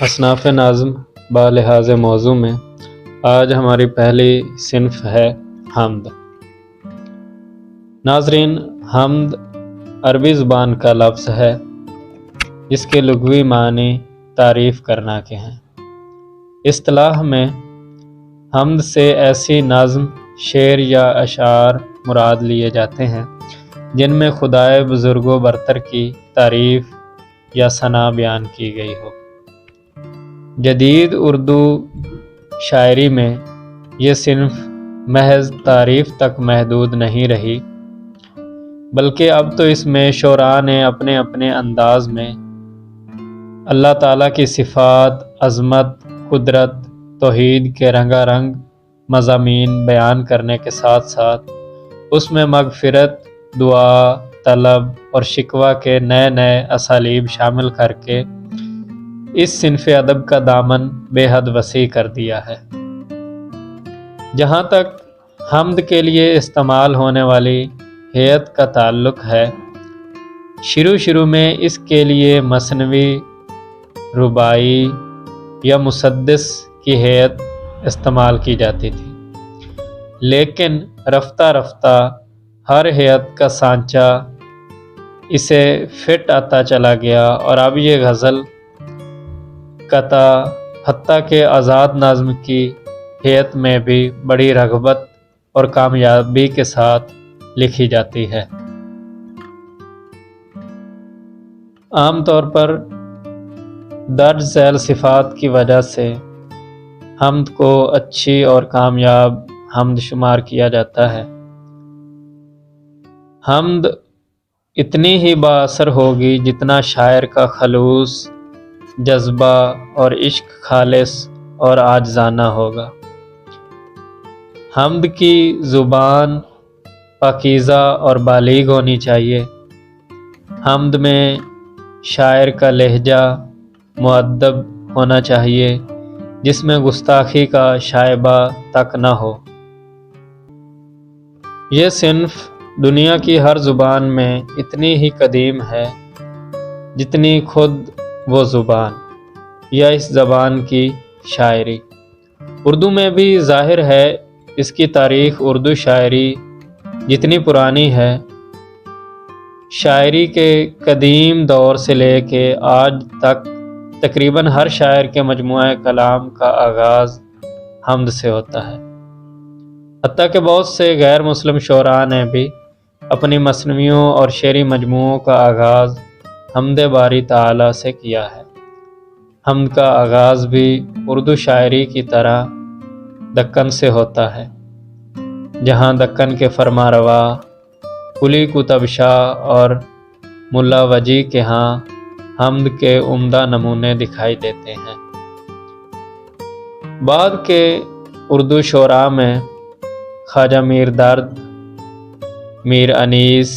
اصناف نظم بلحاظ موضوع میں آج ہماری پہلی صنف ہے حمد۔ ناظرین، حمد عربی زبان کا لفظ ہے جس کے لغوی معنی تعریف کرنا کے ہیں۔ اصطلاح میں حمد سے ایسی نظم، شعر یا اشعار مراد لیے جاتے ہیں جن میں خدائے بزرگ و برتر کی تعریف یا ثنا بیان کی گئی ہو۔ جدید اردو شاعری میں یہ صنف محض تعریف تک محدود نہیں رہی، بلکہ اب تو اس میں شعراء نے اپنے اپنے انداز میں اللہ تعالیٰ کی صفات، عظمت، قدرت، توحید کے رنگا رنگ مضامین بیان کرنے کے ساتھ ساتھ اس میں مغفرت، دعا، طلب اور شکوہ کے نئے نئے اسالیب شامل کر کے اس صنف ادب کا دامن بے حد وسیع کر دیا ہے۔ جہاں تک حمد کے لیے استعمال ہونے والی ہیئت کا تعلق ہے، شروع میں اس کے لیے مثنوی، رباعی یا مسدس کی ہیئت استعمال کی جاتی تھی، لیکن رفتہ رفتہ ہر ہیئت کا سانچہ اسے فٹ آتا چلا گیا اور اب یہ غزل، قطع، حتیٰ کہ آزاد نظم کی ہیئت میں بھی بڑی رغبت اور کامیابی کے ساتھ لکھی جاتی ہے۔ عام طور پر درج ذیل صفات کی وجہ سے حمد کو اچھی اور کامیاب حمد شمار کیا جاتا ہے۔ حمد اتنی ہی با اثر ہوگی جتنا شاعر کا خلوص، جذبہ اور عشق خالص اور عاجزانہ ہوگا۔ حمد کی زبان پاکیزہ اور بالیغ ہونی چاہیے۔ حمد میں شاعر کا لہجہ مؤدب ہونا چاہیے جس میں گستاخی کا شائبہ تک نہ ہو۔ یہ صنف دنیا کی ہر زبان میں اتنی ہی قدیم ہے جتنی خود وہ زبان یا اس زبان کی شاعری۔ اردو میں بھی ظاہر ہے اس کی تاریخ اردو شاعری جتنی پرانی ہے، شاعری کے قدیم دور سے لے کے آج تک تقریباً ہر شاعر کے مجموعہ کلام کا آغاز حمد سے ہوتا ہے۔ حتیٰ کہ بہت سے غیر مسلم شعراء نے بھی اپنی مثنویوں اور شعری مجموعوں کا آغاز حمد باری تعالیٰ سے کیا ہے۔ حمد کا آغاز بھی اردو شاعری کی طرح دکن سے ہوتا ہے، جہاں دکن کے فرما روا قلی قطب شاہ اور ملا وجی کے ہاں حمد کے عمدہ نمونے دکھائی دیتے ہیں۔ بعد کے اردو شعراء میں خواجہ میر درد، میر انیس،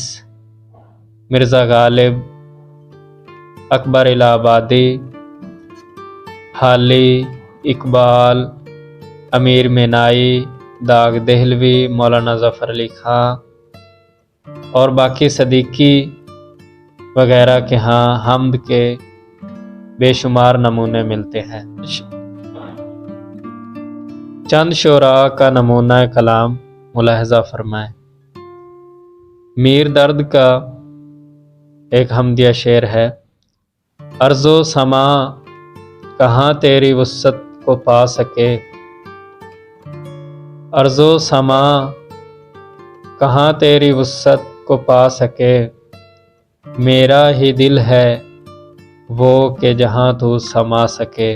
مرزا غالب، اکبر الہ آبادی، حالی، اقبال، امیر مینائی، داغ دہلوی، مولانا ظفر علی خان اور باقی صدیقی وغیرہ کے ہاں حمد کے بے شمار نمونے ملتے ہیں۔ چند شعراء کا نمونہ کلام ملاحظہ فرمائیں۔ میر درد کا ایک حمدیہ شعر ہے: ارض و سما کہاں تیری وسعت کو پا سکے، ارض و سما کہاں تیری وسعت کو پا سکے، میرا ہی دل ہے وہ کہ جہاں تو سما سکے۔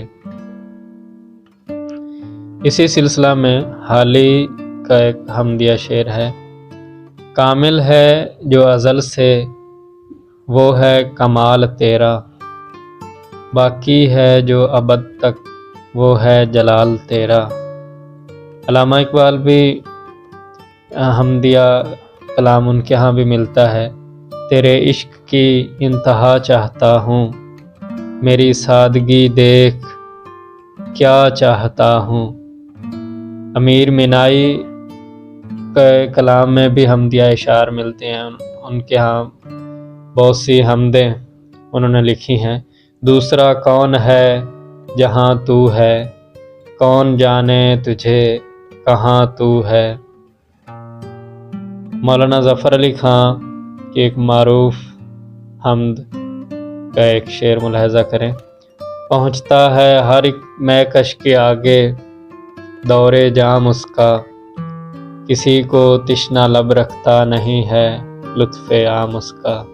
اسی سلسلہ میں حالی کا ایک حمدیہ شعر ہے: کامل ہے جو ازل سے وہ ہے کمال تیرا، باقی ہے جو ابد تک وہ ہے جلال تیرا۔ علامہ اقبال بھی حمدیہ کلام ان کے ہاں بھی ملتا ہے: تیرے عشق کی انتہا چاہتا ہوں، میری سادگی دیکھ کیا چاہتا ہوں۔ امیر مینائی کے کلام میں بھی حمدیہ اشعار ملتے ہیں، ان کے ہاں بہت سی حمدیں انہوں نے لکھی ہیں۔ دوسرا کون ہے جہاں تو ہے، کون جانے تجھے کہاں تو ہے۔ مولانا ظفر علی خان کی ایک معروف حمد کا ایک شعر ملاحظہ کریں۔ پہنچتا ہے ہر ایک مہکش کے آگے دور جام اس کا، کسی کو تشنہ لب رکھتا نہیں ہے لطف عام اس کا۔